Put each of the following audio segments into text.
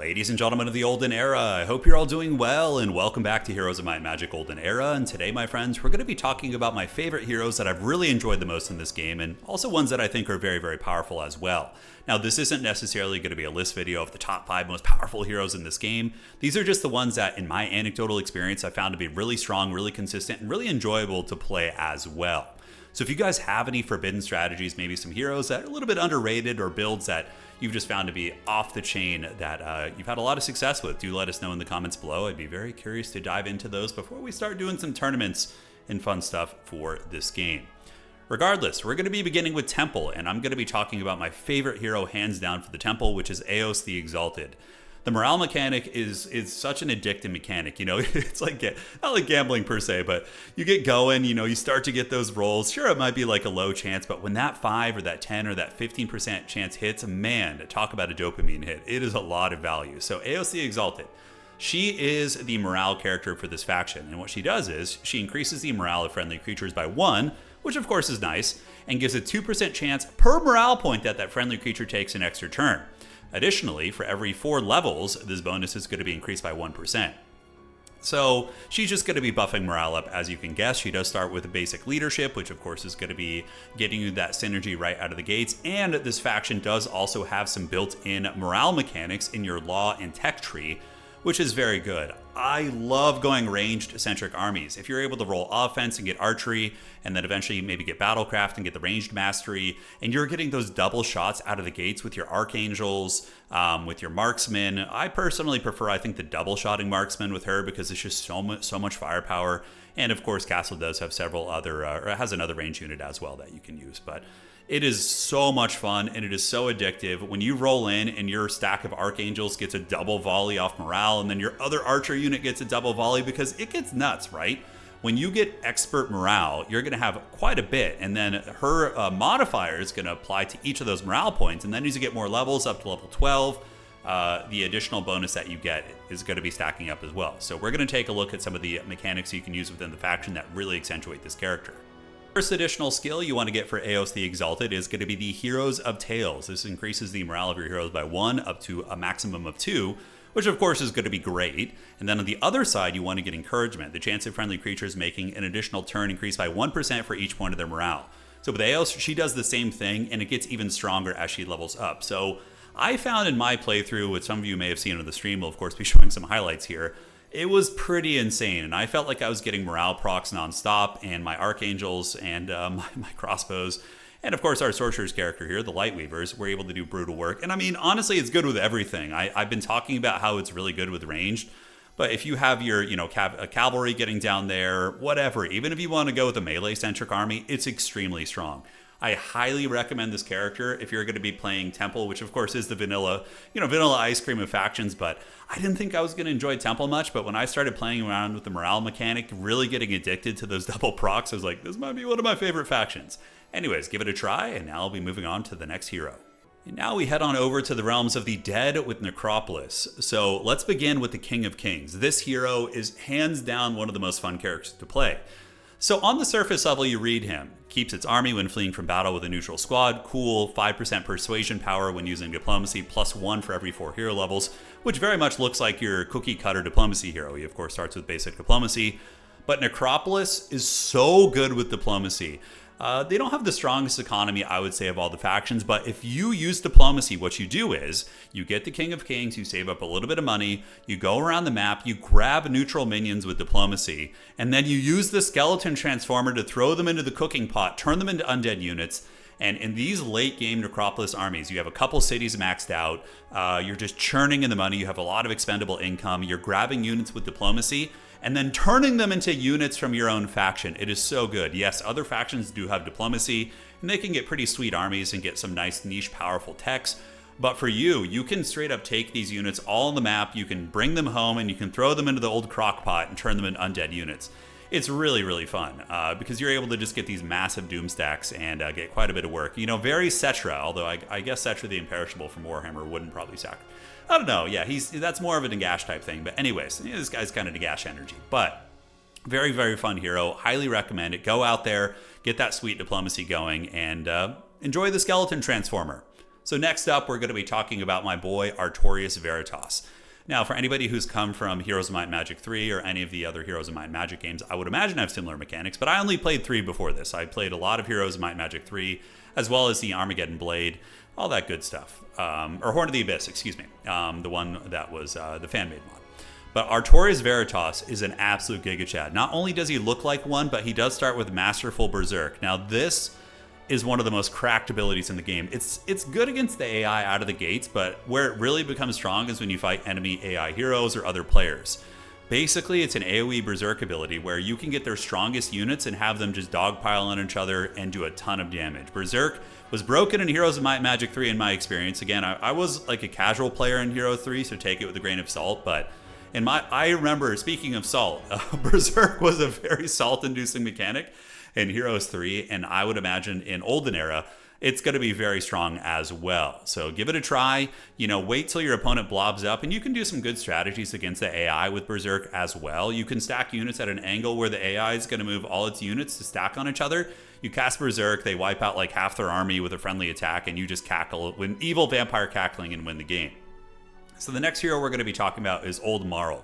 Ladies and gentlemen of the Olden Era, I hope you're all doing well, and welcome back to Heroes of Might and Magic Olden Era. And today, my friends, we're going to be talking about my favorite heroes that I've really enjoyed the most in this game, and also ones that I think are very, very powerful as well. Now, this isn't necessarily going to be a list video of the top 5 most powerful heroes in this game. These are just the ones that, in my anecdotal experience, I found to be really strong, really consistent, and really enjoyable to play as well. So if you guys have any forbidden strategies, maybe some heroes that are a little bit underrated or builds that you've just found to be off the chain that you've had a lot of success with, do let us know in the comments below. I'd be very curious to dive into those before we start doing some tournaments and fun stuff for this game. Regardless, we're going to be beginning with Temple, and I'm going to be talking about my favorite hero hands down for the Temple, which is Eos the Exalted. The morale mechanic is such an addictive mechanic. You know, it's like, not like gambling per se, but you get going, you know, you start to get those rolls. Sure, it might be like a low chance, but when that 5 or that 10 or that 15% chance hits, man, talk about a dopamine hit. It is a lot of value. So Eos the Exalted, she is the morale character for this faction. And what she does is she increases the morale of friendly creatures by 1, which of course is nice, and gives a 2% chance per morale point that friendly creature takes an extra turn. Additionally, for every 4 levels, this bonus is going to be increased by 1%. So she's just going to be buffing morale up, as you can guess. She does start with a basic leadership, which of course is going to be getting you that synergy right out of the gates. And this faction does also have some built-in morale mechanics in your law and tech tree, which is very good. I love going ranged-centric armies. If you're able to roll offense and get archery, and then eventually maybe get battlecraft and get the ranged mastery, and you're getting those double shots out of the gates with your archangels, with your marksmen. I personally prefer, I think, the double-shotting marksman with her because it's just so much firepower. And of course, Castle does have several other, or it has another range unit as well that you can use. But it is so much fun, and it is so addictive. When you roll in and your stack of Archangels gets a double volley off morale, and then your other Archer unit gets a double volley, because it gets nuts, right? When you get expert morale, you're going to have quite a bit, and then her modifier is going to apply to each of those morale points, and then as you get more levels up to level 12, the additional bonus that you get is going to be stacking up as well. So we're going to take a look at some of the mechanics you can use within the faction that really accentuate this character. First additional skill you want to get for Eos the Exalted is going to be the Heroes of Tails. This increases the morale of your heroes by 1 up to a maximum of 2, which of course is going to be great. And then on the other side, you want to get Encouragement. The chance of friendly creatures making an additional turn increased by 1% for each point of their morale. So with Eos, she does the same thing, and it gets even stronger as she levels up. So I found in my playthrough, which some of you may have seen on the stream, we'll of course be showing some highlights here, it was pretty insane, and I felt like I was getting morale procs nonstop, and my Archangels and my crossbows, and of course our Sorcerer's character here, the Lightweavers, were able to do brutal work. And I mean, honestly, it's good with everything. I've been talking about how it's really good with ranged, but if you have your, cavalry getting down there, whatever, even if you want to go with a melee-centric army, it's extremely strong. I highly recommend this character if you're going to be playing Temple, which of course is the vanilla ice cream of factions, but I didn't think I was going to enjoy Temple much, but when I started playing around with the morale mechanic, really getting addicted to those double procs, I was like, this might be one of my favorite factions. Anyways, give it a try, and now I'll be moving on to the next hero. And now we head on over to the realms of the dead with Necropolis. So let's begin with the King of Kings. This hero is hands down one of the most fun characters to play. So on the surface level, you read him. Keeps its army when fleeing from battle with a neutral squad. Cool, 5% persuasion power when using diplomacy, +1 for every 4 hero levels, which very much looks like your cookie cutter diplomacy hero. He of course starts with basic diplomacy, but Necropolis is so good with diplomacy. They don't have the strongest economy, I would say, of all the factions, but if you use diplomacy, what you do is you get the King of Kings, you save up a little bit of money, you go around the map, you grab neutral minions with diplomacy, and then you use the Skeleton Transformer to throw them into the cooking pot, turn them into undead units. And in these late game Necropolis armies, you have a couple cities maxed out, you're just churning in the money, you have a lot of expendable income, you're grabbing units with diplomacy, and then turning them into units from your own faction. It is so good. Yes, other factions do have diplomacy, and they can get pretty sweet armies and get some nice niche powerful techs. But for you, you can straight up take these units all on the map, you can bring them home, and you can throw them into the old crock pot and turn them into undead units. It's really, really fun because you're able to just get these massive doom stacks and get quite a bit of work. You know, very Cetra, although I guess Cetra the Imperishable from Warhammer wouldn't probably sack. I don't know. Yeah, that's more of a Nagash type thing. But anyways, this guy's kind of Nagash energy. But very, very fun hero. Highly recommend it. Go out there, get that sweet diplomacy going, and enjoy the Skeleton Transformer. So next up, we're going to be talking about my boy Artorias Veritas. Now, for anybody who's come from Heroes of Might and Magic 3 or any of the other Heroes of Might and Magic games, I would imagine have similar mechanics, but I only played 3 before this. I played a lot of Heroes of Might and Magic 3, as well as the Armageddon Blade, all that good stuff. Or Horn of the Abyss, excuse me, the one that was the fan-made mod. But Artorias Veritas is an absolute Giga Chad. Not only does he look like one, but he does start with Masterful Berserk. Now, this is one of the most cracked abilities in the game. It's good against the AI out of the gates, but where it really becomes strong is when you fight enemy AI heroes or other players. Basically, it's an AoE Berserk ability where you can get their strongest units and have them just dogpile on each other and do a ton of damage. Berserk was broken in Heroes of Might and Magic 3 in my experience. Again, I was like a casual player in Hero 3, so take it with a grain of salt, but I remember, speaking of salt, Berserk was a very salt-inducing mechanic in Heroes 3, and I would imagine in Olden era, it's going to be very strong as well. So give it a try. Wait till your opponent blobs up, and you can do some good strategies against the AI with Berserk as well. You can stack units at an angle where the AI is going to move all its units to stack on each other. You cast Berserk, they wipe out like half their army with a friendly attack, and you just cackle, win evil vampire cackling and win the game. So the next hero we're going to be talking about is Old Marl.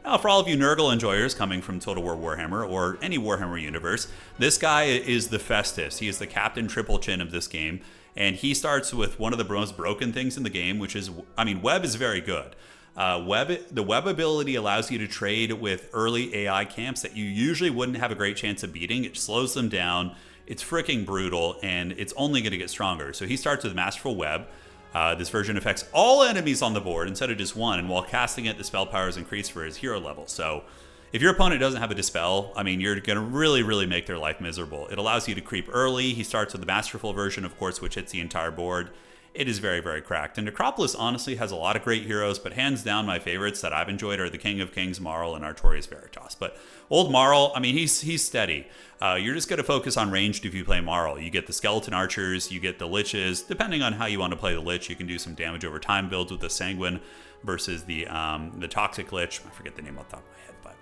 Now, for all of you Nurgle enjoyers coming from Total War Warhammer or any Warhammer universe, this guy is the Festus. He is the Captain Triple Chin of this game, and he starts with one of the most broken things in the game, which is, web is very good. The web ability allows you to trade with early AI camps that you usually wouldn't have a great chance of beating. It slows them down. It's freaking brutal, and it's only going to get stronger. So he starts with Masterful Web. This version affects all enemies on the board instead of just one, and while casting it, the spell power is increased for his hero level. So if your opponent doesn't have a Dispel, you're going to really, really make their life miserable. It allows you to creep early. He starts with the Masterful version, of course, which hits the entire board. It is very, very cracked. And Necropolis honestly has a lot of great heroes, but hands down my favorites that I've enjoyed are the King of Kings, Marl, and Artorias Veritas. But Old Marl, he's steady. You're just going to focus on ranged if you play Marl. You get the Skeleton Archers, you get the Liches. Depending on how you want to play the Lich, you can do some damage over time builds with the Sanguine versus the Toxic Lich. I forget the name off the top of my head, but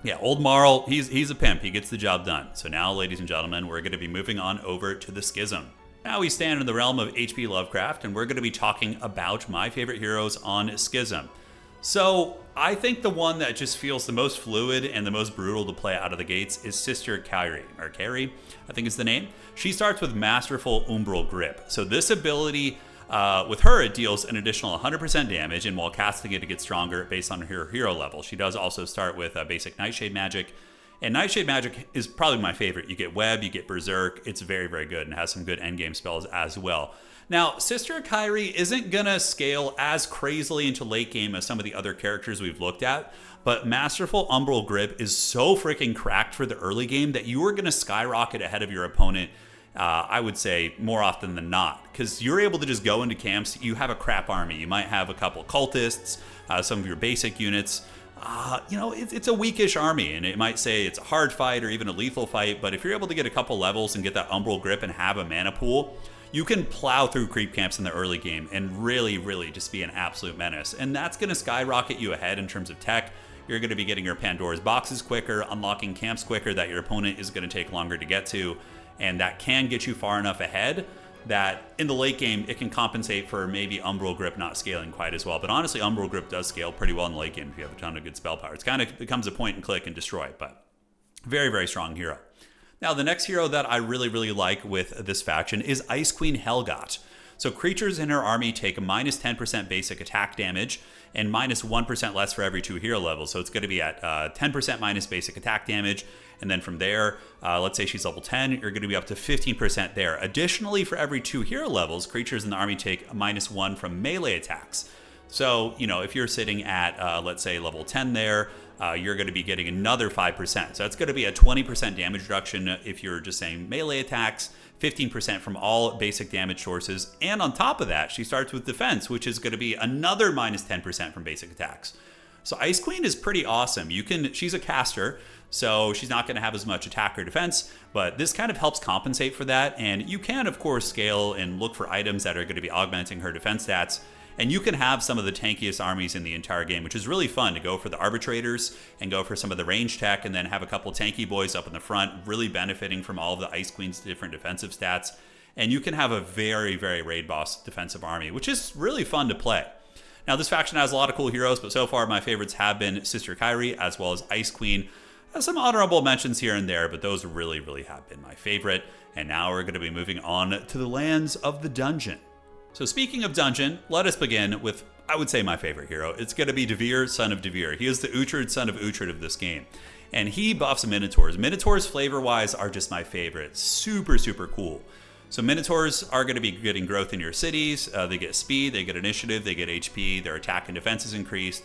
yeah, Old Marl, he's a pimp. He gets the job done. So now, ladies and gentlemen, we're going to be moving on over to the Schism. Now we stand in the realm of H.P. Lovecraft, and we're going to be talking about my favorite heroes on Schism. So I think the one that just feels the most fluid and the most brutal to play out of the gates is Sister Kyrie, or Carrie, I think is the name. She starts with Masterful Umbral Grip. So this ability, with her, it deals an additional 100% damage, and while casting it, it gets stronger based on her hero level. She does also start with basic Nightshade magic. And Nightshade Magic is probably my favorite. You get Web, you get Berserk. It's very, very good and has some good endgame spells as well. Now, Sister Kyrie isn't going to scale as crazily into late game as some of the other characters we've looked at, but Masterful Umbral Grip is so freaking cracked for the early game that you are going to skyrocket ahead of your opponent, I would say, more often than not, because you're able to just go into camps. You have a crap army. You might have a couple cultists, some of your basic units. It's a weakish army, and it might say it's a hard fight or even a lethal fight, but if you're able to get a couple levels and get that Umbral Grip and have a mana pool, you can plow through creep camps in the early game and really, really just be an absolute menace. And that's going to skyrocket you ahead in terms of tech. You're going to be getting your Pandora's boxes quicker, unlocking camps quicker that your opponent is going to take longer to get to, and that can get you far enough ahead that in the late game, it can compensate for maybe Umbral Grip not scaling quite as well. But honestly, Umbral Grip does scale pretty well in the late game if you have a ton of good spell power. It kind of becomes a point and click and destroy, but very, very strong hero. Now, the next hero that I really, really like with this faction is Ice Queen Helgot. So creatures in her army take minus 10% basic attack damage and minus 1% less for every 2 hero levels. So it's going to be at 10% minus basic attack damage. And then from there, let's say she's level 10, you're going to be up to 15% there. Additionally, for every 2 hero levels, creatures in the army take minus 1 from melee attacks. So, if you're sitting at, let's say, level 10 there, you're going to be getting another 5%. So that's going to be a 20% damage reduction if you're just saying melee attacks, 15% from all basic damage sources. And on top of that, she starts with defense, which is going to be another minus 10% from basic attacks. So Ice Queen is pretty awesome. She's a caster, so she's not going to have as much attack or defense, but this kind of helps compensate for that. And you can, of course, scale and look for items that are going to be augmenting her defense stats. And you can have some of the tankiest armies in the entire game, which is really fun to go for the arbitrators and go for some of the range tech and then have a couple tanky boys up in the front, really benefiting from all of the Ice Queen's different defensive stats. and you can have a very, very raid boss defensive army, which is really fun to play. Now, this faction has a lot of cool heroes, but so far my favorites have been Sister Kyrie as well as Ice Queen. Some honorable mentions here and there, but those really, really have been my favorite. And now we're going to be moving on to the lands of the dungeon. So speaking of dungeon, let us begin with, I would say, my favorite hero. It's going to be Devere, son of Devere. He is the Uhtred, son of Uhtred of this game. And he buffs Minotaurs. Minotaurs, flavor-wise, are just my favorite. Super, super cool. So Minotaurs are going to be getting growth in your cities. They get speed, they get initiative, they get HP, their attack and defense is increased.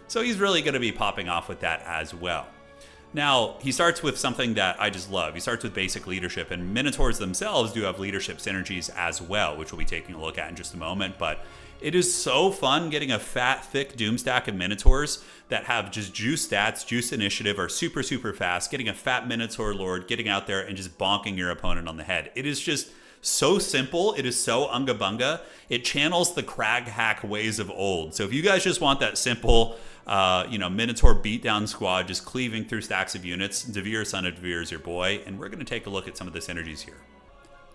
So he's really going to be popping off with that as well. Now, he starts with something that I just love. He starts with basic leadership, and Minotaurs themselves do have leadership synergies as well, which we'll be taking a look at in just a moment. But it is so fun getting a fat, thick Doom stack of Minotaurs that have just juice stats, juice initiative, are super, super fast, getting a fat Minotaur Lord, getting out there and just bonking your opponent on the head. It is just so simple. It is so unga bunga. It channels the crag hack ways of old. So if you guys just want that simple Minotaur beatdown squad just cleaving through stacks of units, Devere, son of Devere is your boy, and we're going to take a look at some of the synergies here.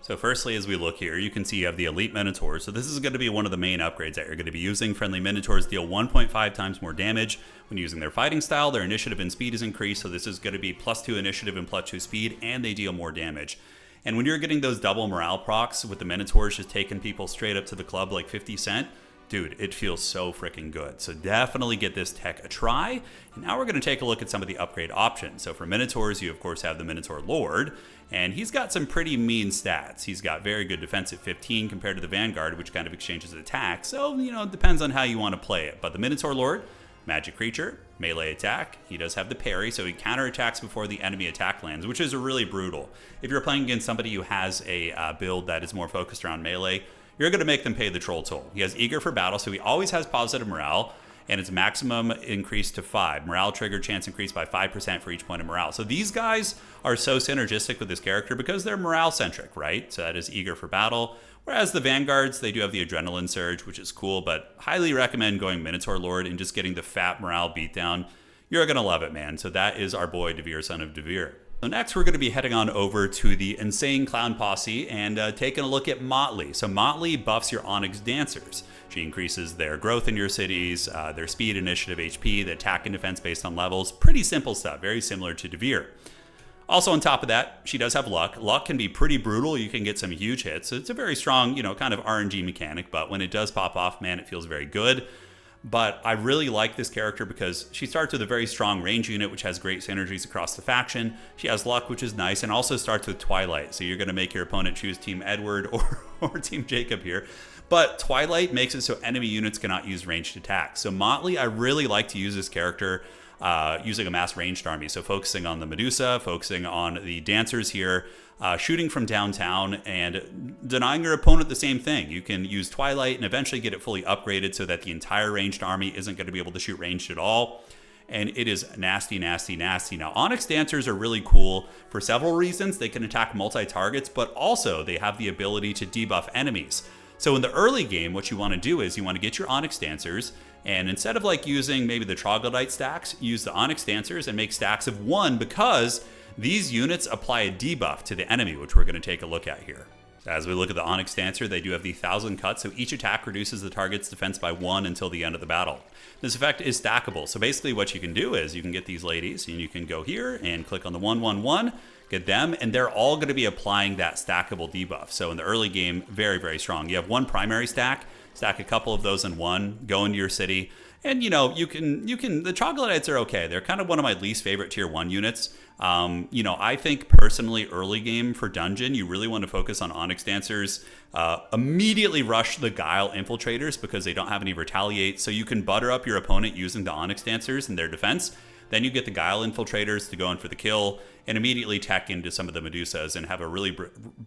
So firstly, as we look here, you can see you have the Elite Minotaur. So this is going to be one of the main upgrades that you're going to be using. Friendly Minotaurs deal 1.5 times more damage when using their fighting style. Their initiative and speed is increased, so this is going to be +2 initiative and +2 speed, and they deal more damage. And when you're getting those double morale procs with the Minotaurs just taking people straight up to the club like 50 Cent, dude, it feels so freaking good. So definitely get this tech a try. And now we're going to take a look at some of the upgrade options. So for Minotaurs, you of course have the Minotaur Lord, and he's got some pretty mean stats. He's got very good defense at 15 compared to the Vanguard, which kind of exchanges attack. So, it depends on how you want to play it. But the Minotaur Lord, magic creature, melee attack. He does have the parry, so he counterattacks before the enemy attack lands, which is really brutal. If you're playing against somebody who has a build that is more focused around melee, you're going to make them pay the troll toll. He has eager for battle, so he always has positive morale, and it's maximum increased to 5. Morale trigger chance increased by 5% for each point of morale. So these guys are so synergistic with this character because they're morale centric, right? So that is eager for battle. Whereas the Vanguards, they do have the Adrenaline Surge, which is cool, but highly recommend going Minotaur Lord and just getting the fat morale beatdown. You're going to love it, man. So that is our boy, Devere, son of Devere. So next, we're going to be heading on over to the Insane Clown Posse and taking a look at Motley. So Motley buffs your Onyx Dancers. She increases their growth in your cities, their speed, initiative, HP, the attack and defense based on levels. Pretty simple stuff, very similar to Devere. Also on top of that, she does have luck. Luck can be pretty brutal. You can get some huge hits. So it's a very strong, kind of RNG mechanic, but when it does pop off, man, it feels very good. But I really like this character because she starts with a very strong range unit, which has great synergies across the faction. She has luck, which is nice, and also starts with Twilight. So you're going to make your opponent choose Team Edward or Team Jacob here. But Twilight makes it so enemy units cannot use ranged attacks. So Motley, I really like to use this character using a mass ranged army. So focusing on the Medusa, focusing on the dancers here, shooting from downtown, and denying your opponent the same thing. You can use Twilight and eventually get it fully upgraded so that the entire ranged army isn't going to be able to shoot ranged at all. And it is nasty, nasty, nasty. Now, Onyx Dancers are really cool for several reasons. They can attack multi-targets, but also they have the ability to debuff enemies. So in the early game, what you want to do is you want to get your Onyx Dancers, and instead of like using maybe the Troglodyte stacks, use the Onyx Dancers and make stacks of 1 because these units apply a debuff to the enemy, which we're going to take a look at here. So as we look at the Onyx Dancer, they do have the 1,000 cut, so each attack reduces the target's defense by 1 until the end of the battle. This effect is stackable, so basically what you can do is you can get these ladies, and you can go here and click on the 111, get them, and they're all going to be applying that stackable debuff. So in the early game, very, very strong. You have 1 primary stack a couple of those in 1, go into your city, and you can the Troglodytes are okay. They're kind of one of my least favorite tier 1 units. I think personally early game for dungeon, you really want to focus on Onyx Dancers. Immediately rush the Guile Infiltrators because they don't have any retaliate, so you can butter up your opponent using the Onyx Dancers in their defense. Then you get the Guile Infiltrators to go in for the kill and immediately tech into some of the Medusas and have a really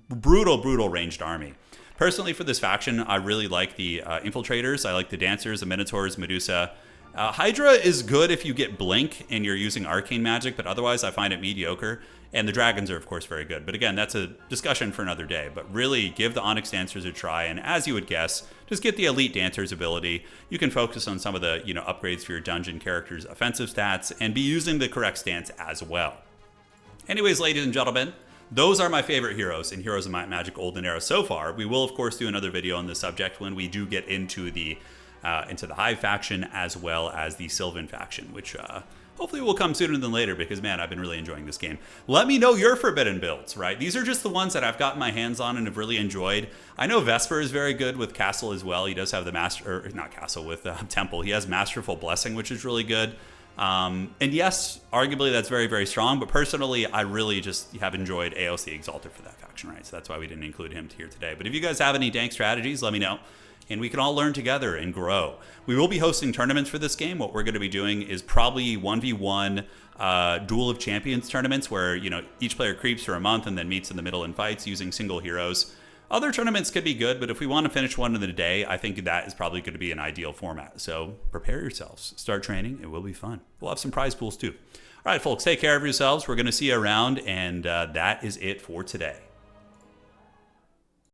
brutal ranged army. Personally, for this faction, I really like the Infiltrators. I like the Dancers, the Minotaurs, Medusa. Hydra is good if you get Blink and you're using Arcane Magic, but otherwise I find it mediocre. And the Dragons are, of course, very good. But again, that's a discussion for another day. But really, give the Onyx Dancers a try. And as you would guess, just get the Elite Dancers ability. You can focus on some of the upgrades for your dungeon characters' offensive stats and be using the correct stance as well. Anyways, ladies and gentlemen, those are my favorite heroes in Heroes of Might and Magic Olden Era so far. We will, of course, do another video on this subject when we do get into the Hive faction as well as the Sylvan faction, which hopefully will come sooner than later because, man, I've been really enjoying this game. Let me know your Forbidden builds, right? These are just the ones that I've gotten my hands on and have really enjoyed. I know Vesper is very good with Castle as well. He does have the with Temple. He has Masterful Blessing, which is really good. And yes, arguably that's very, very strong, but personally, I really just have enjoyed AOC Exalted for that faction, right? So that's why we didn't include him here today. But if you guys have any dank strategies, let me know, and we can all learn together and grow. We will be hosting tournaments for this game. What we're going to be doing is probably 1v1 Duel of Champions tournaments where, you know, each player creeps for a month and then meets in the middle and fights using single heroes. Other tournaments could be good, but if we want to finish one in the day, I think that is probably going to be an ideal format. So prepare yourselves. Start training. It will be fun. We'll have some prize pools too. All right, folks, take care of yourselves. We're going to see you around, and that is it for today.